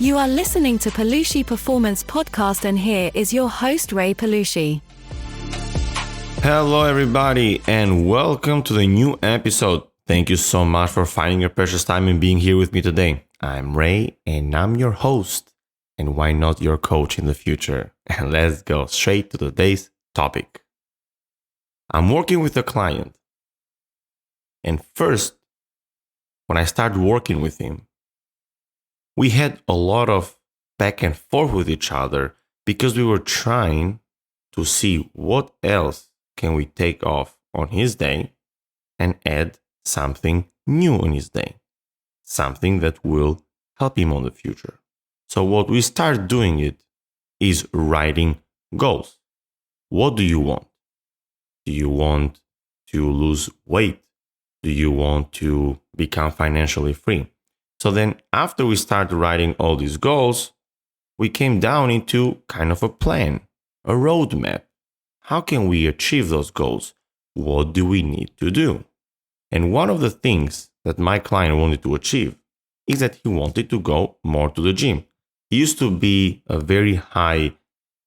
You are listening to Pelushi Performance Podcast, and here is your host, Rei Pelushi. Hello, everybody, and welcome to the new episode. Thank you so much for finding your precious time and being here with me today. I'm Ray, and I'm your host, and why not your coach in the future? And let's go straight to today's topic. I'm working with a client, and first, when I started working with him, we had a lot of back and forth with each other because we were trying to see what else can we take off on his day and add something new on his day, something that will help him on the future. So what we start doing it is writing goals. What do you want? Do you want to lose weight? Do you want to become financially free? So then after we started writing all these goals, we came down into kind of a plan, a roadmap. How can we achieve those goals? What do we need to do? And one of the things that my client wanted to achieve is that he wanted to go more to the gym. He used to be a very high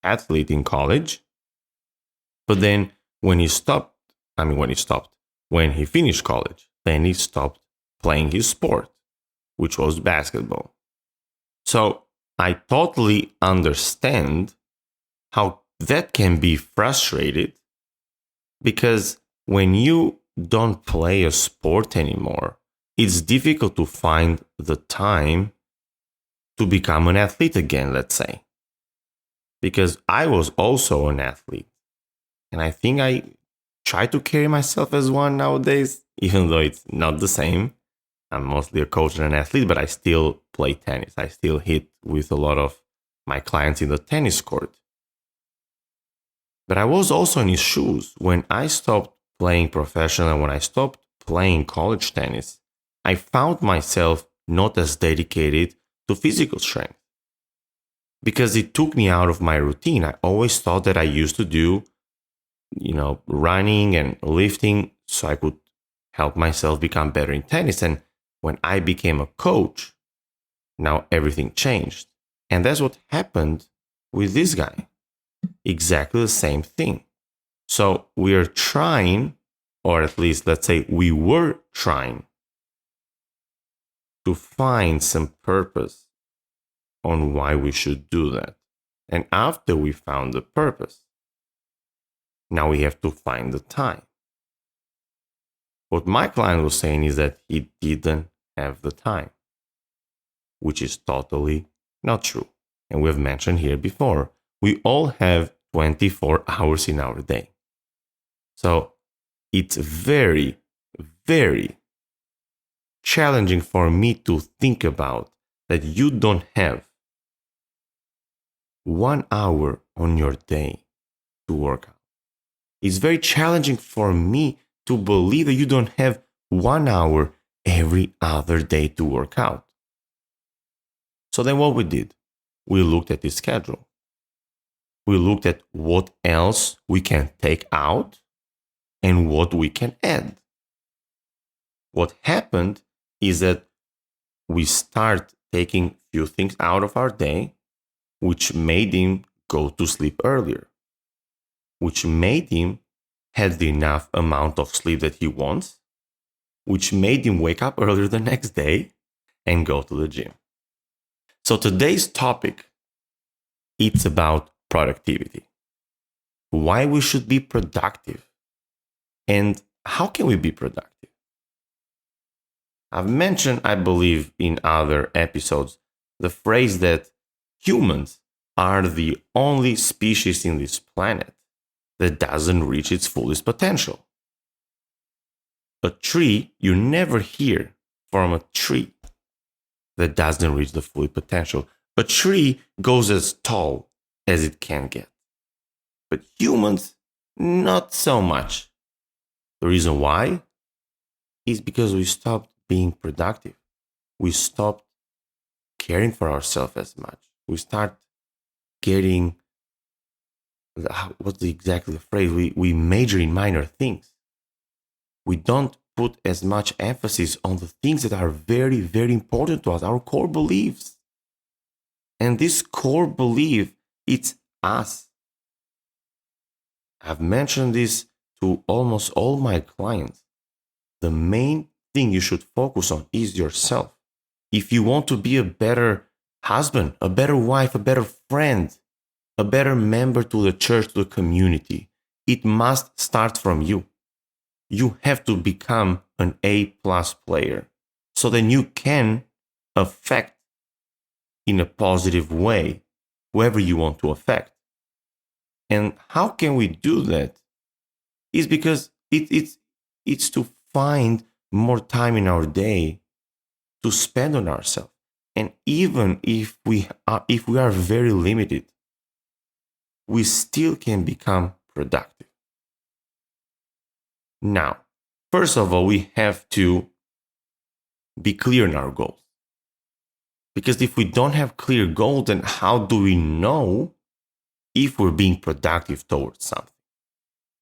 athlete in college, but then when he finished college, then he stopped playing his sport, which was basketball. So I totally understand how that can be frustrated, because when you don't play a sport anymore, it's difficult to find the time to become an athlete again, let's say. Because I was also an athlete, and I think I try to carry myself as one nowadays, even though it's not the same. I'm mostly a coach and an athlete, but I still play tennis. I still hit with a lot of my clients in the tennis court. But I was also in his shoes. When I stopped playing professional, when I stopped playing college tennis, I found myself not as dedicated to physical strength, because it took me out of my routine. I always thought that I used to do, running and lifting so I could help myself become better in tennis. And when I became a coach, now everything changed. And that's what happened with this guy. Exactly the same thing. So we are trying, or at least let's say we were trying, to find some purpose on why we should do that. And after we found the purpose, now we have to find the time. What my client was saying is that he didn't have the time, which is totally not true. And we've mentioned here before, we all have 24 hours in our day. So it's very, very challenging for me to think about that you don't have 1 hour on your day to work out. It's very challenging for me to believe that you don't have 1 hour every other day to work out. So then what we did, we looked at his schedule. We looked at what else we can take out and what we can add. What happened is that we start taking few things out of our day, which made him go to sleep earlier, which made him have the enough amount of sleep that he wants, which made him wake up earlier the next day and go to the gym. So today's topic, it's about productivity. Why we should be productive and how can we be productive? I've mentioned, I believe, in other episodes, the phrase that humans are the only species in this planet that doesn't reach its fullest potential. A tree, you never hear from a tree that doesn't reach the full potential. A tree goes as tall as it can get. But humans, not so much. The reason why is because we stopped being productive. We stopped caring for ourselves as much. We start getting, what's exactly the phrase? We major in minor things. We don't put as much emphasis on the things that are very, very important to us, our core beliefs. And this core belief, it's us. I've mentioned this to almost all my clients. The main thing you should focus on is yourself. If you want to be a better husband, a better wife, a better friend, a better member to the church, to the community, it must start from you. You have to become an A+ player so then you can affect in a positive way whoever you want to affect. And how can we do that? Is because it's to find more time in our day to spend on ourselves. And even if we are very limited, we still can become productive. Now, first of all, we have to be clear in our goals. Because if we don't have clear goals, then how do we know if we're being productive towards something?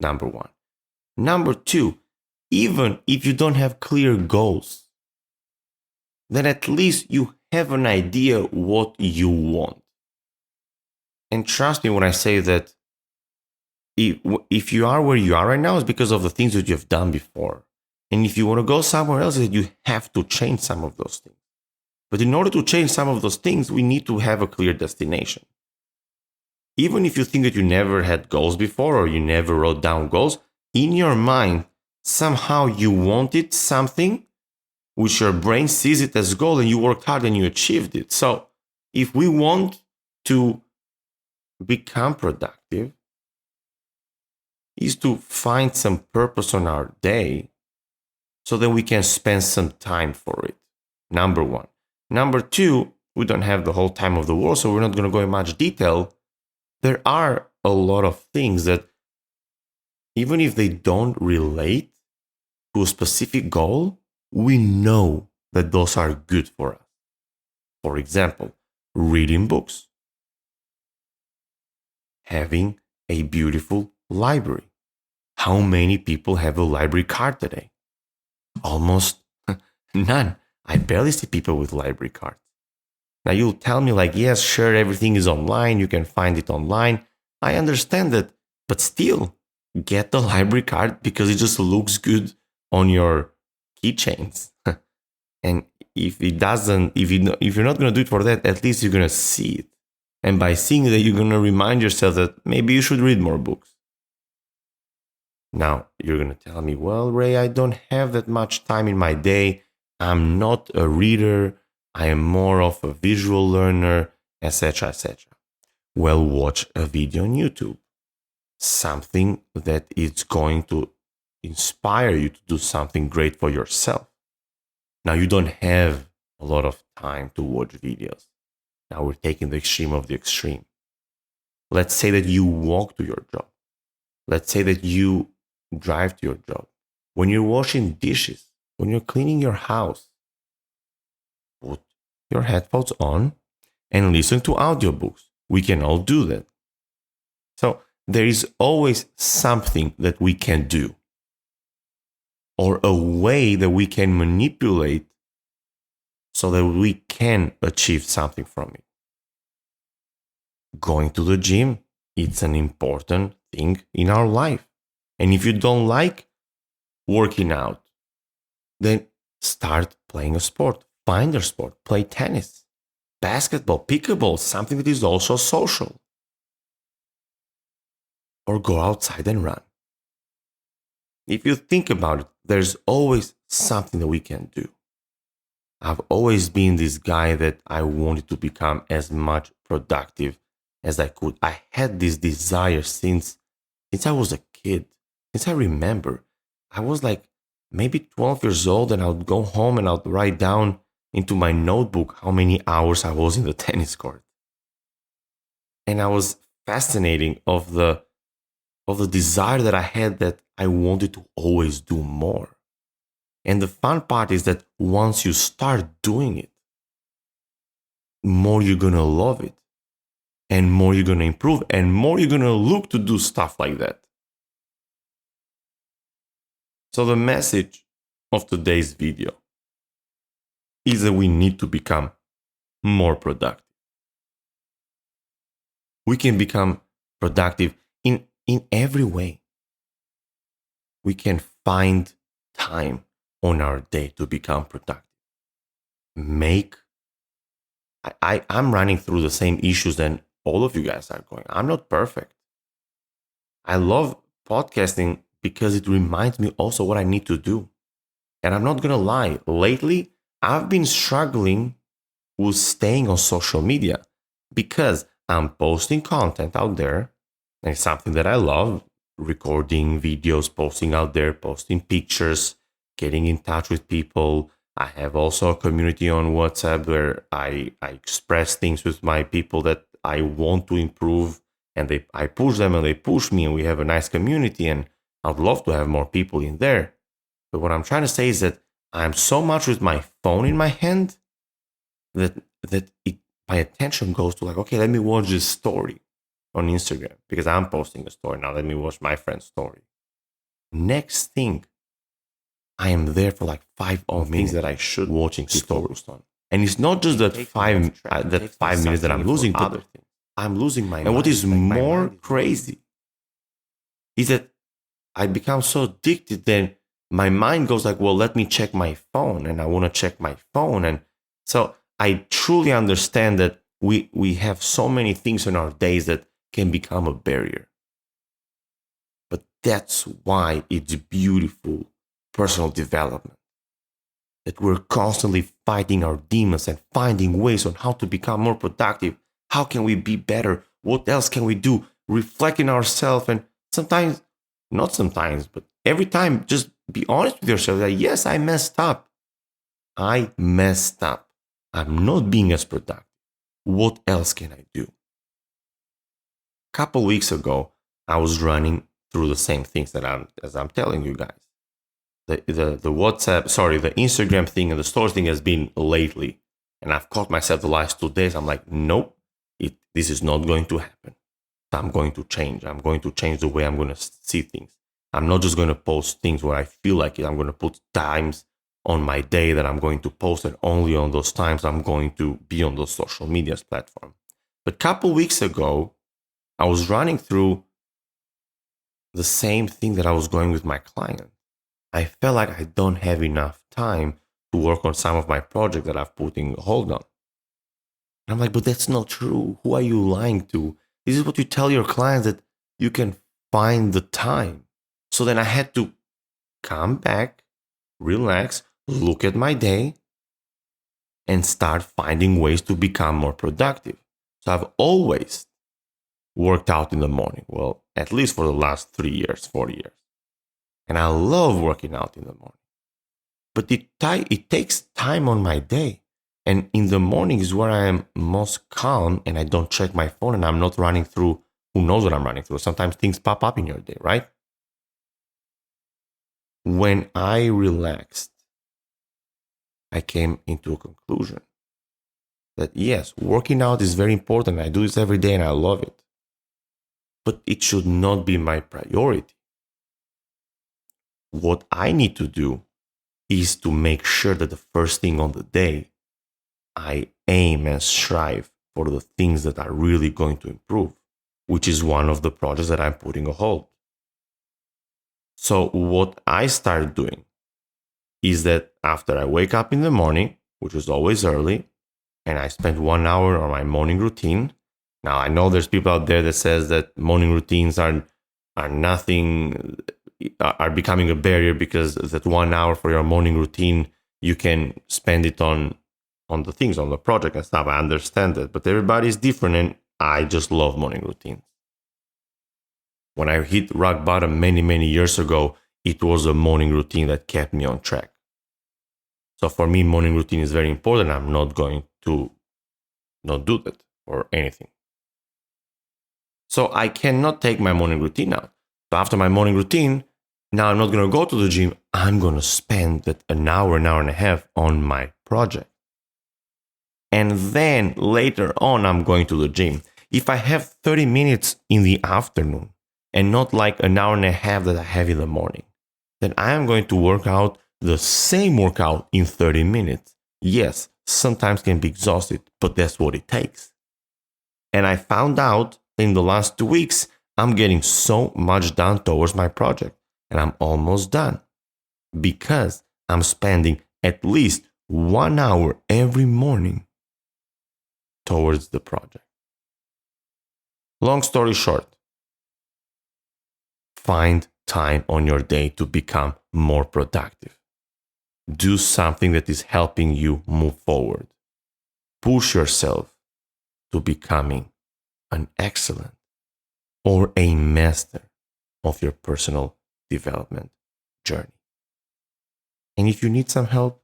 Number one. Number two, even if you don't have clear goals, then at least you have an idea what you want. And trust me when I say that if you are where you are right now, it's because of the things that you have done before. And if you want to go somewhere else, you have to change some of those things. But in order to change some of those things, we need to have a clear destination. Even if you think that you never had goals before or you never wrote down goals, in your mind, somehow you wanted something which your brain sees it as goal and you worked hard and you achieved it. So if we want to become productive, is to find some purpose on our day so that we can spend some time for it. Number one. Number two, we don't have the whole time of the world, so we're not going to go in much detail. There are a lot of things that, even if they don't relate to a specific goal, we know that those are good for us. For example, reading books, having a beautiful library. How many people have a library card today? Almost none. I barely see people with library cards. Now you'll tell me like, yes, sure, everything is online. You can find it online. I understand that, but still get the library card because it just looks good on your keychains. And if it doesn't, if you're not going to do it for that, at least you're going to see it. And by seeing that, you're going to remind yourself that maybe you should read more books. Now, you're going to tell me, well, Ray, I don't have that much time in my day. I'm not a reader. I am more of a visual learner, etc., etc. Well, watch a video on YouTube. Something that is going to inspire you to do something great for yourself. Now, you don't have a lot of time to watch videos. Now, we're taking the extreme of the extreme. Let's say that you walk to your job. Let's say that you drive to your job. When you're washing dishes, when you're cleaning your house, put your headphones on and listen to audiobooks. We can all do that. So there is always something that we can do or a way that we can manipulate so that we can achieve something from it. Going to the gym, it's an important thing in our life. And if you don't like working out, then start playing a sport. Find a sport. Play tennis, basketball, pickleball, something that is also social. Or go outside and run. If you think about it, there's always something that we can do. I've always been this guy that I wanted to become as much productive as I could. I had this desire since I was a kid. Since I remember, I was like maybe 12 years old and I would go home and I would write down into my notebook how many hours I was in the tennis court. And I was fascinating of the desire that I had that I wanted to always do more. And the fun part is that once you start doing it, more you're going to love it and more you're going to improve and more you're going to look to do stuff like that. So the message of today's video is that we need to become more productive. We can become productive in every way. We can find time on our day to become productive. I'm running through the same issues than all of you guys are going. I'm not perfect. I love podcasting because it reminds me also what I need to do. And I'm not going to lie, lately, I've been struggling with staying on social media because I'm posting content out there. And it's something that I love, recording videos, posting out there, posting pictures, getting in touch with people. I have also a community on WhatsApp where I express things with my people that I want to improve, and I push them and they push me, and we have a nice community, and I'd love to have more people in there. But what I'm trying to say is that I'm so much with my phone in my hand that my attention goes to like, okay, let me watch this story on Instagram because I'm posting a story now. Let me watch my friend's story. Next thing, I am there for like 5 minutes that I should watching stories on. And it's not just that 5 minutes that I'm losing to other things. I'm losing my mind. And what is more crazy is that I become so addicted, then my mind goes like, well, let me check my phone, and I want to check my phone. And so I truly understand that we have so many things in our days that can become a barrier. But that's why it's beautiful personal development. That we're constantly fighting our demons and finding ways on how to become more productive. How can we be better? What else can we do? Reflecting ourselves, and sometimes, not sometimes, but every time, just be honest with yourself that yes, I messed up. I messed up. I'm not being as productive. What else can I do? A couple weeks ago, I was running through the same things that I'm telling you guys. The Instagram thing and the story thing has been lately. And I've caught myself the last 2 days. I'm like, nope, this is not going to happen. I'm going to change. I'm going to change the way I'm going to see things. I'm not just going to post things where I feel like it. I'm going to put times on my day that I'm going to post, and only on those times I'm going to be on those social media platforms. But a couple weeks ago, I was running through the same thing that I was going with my client. I felt like I don't have enough time to work on some of my projects that I've put in hold on. And I'm like, but that's not true. Who are you lying to? This is what you tell your clients, that you can find the time. So then I had to come back, relax, look at my day, and start finding ways to become more productive. So I've always worked out in the morning. Well, at least for the last 3 years, 4 years. And I love working out in the morning. But it takes time on my day. And in the morning is where I am most calm, and I don't check my phone, and I'm not running through who knows what I'm running through. Sometimes things pop up in your day, right? When I relaxed, I came into a conclusion that yes, working out is very important. I do this every day and I love it. But it should not be my priority. What I need to do is to make sure that the first thing on the day, I aim and strive for the things that are really going to improve, which is one of the projects that I'm putting a hold. So what I started doing is that after I wake up in the morning, which is always early, and I spend 1 hour on my morning routine. Now, I know there's people out there that says that morning routines are becoming a barrier because that 1 hour for your morning routine, you can spend it on the things, on the project and stuff. I understand that, but everybody's different, and I just love morning routines. When I hit rock bottom many, many years ago, it was a morning routine that kept me on track. So for me, morning routine is very important. I'm not going to not do that or anything. So I cannot take my morning routine out. So after my morning routine, now I'm not going to go to the gym. I'm going to spend that an hour and a half on my project. And then later on, I'm going to the gym. If I have 30 minutes in the afternoon and not like an hour and a half that I have in the morning, then I am going to work out the same workout in 30 minutes. Yes, sometimes can be exhausted, but that's what it takes. And I found out in the last 2 weeks, I'm getting so much done towards my project, and I'm almost done because I'm spending at least 1 hour every morning towards the project. Long story short, find time on your day to become more productive. Do something that is helping you move forward. Push yourself to becoming an excellent or a master of your personal development journey. And if you need some help,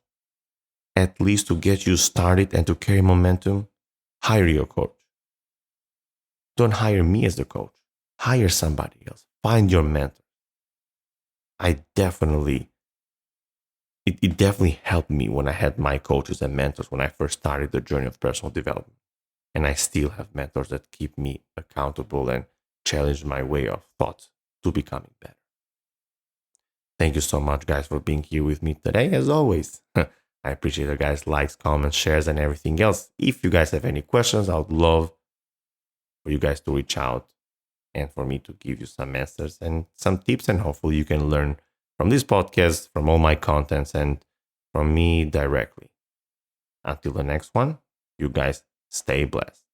at least to get you started and to carry momentum, hire your coach. Don't hire me as the coach. Hire somebody else. Find your mentor. It definitely helped me when I had my coaches and mentors when I first started the journey of personal development. And I still have mentors that keep me accountable and challenge my way of thought to becoming better. Thank you so much, guys, for being here with me today, as always. I appreciate you guys' likes, comments, shares, and everything else. If you guys have any questions, I would love for you guys to reach out and for me to give you some answers and some tips. And hopefully you can learn from this podcast, from all my contents, and from me directly. Until the next one, you guys stay blessed.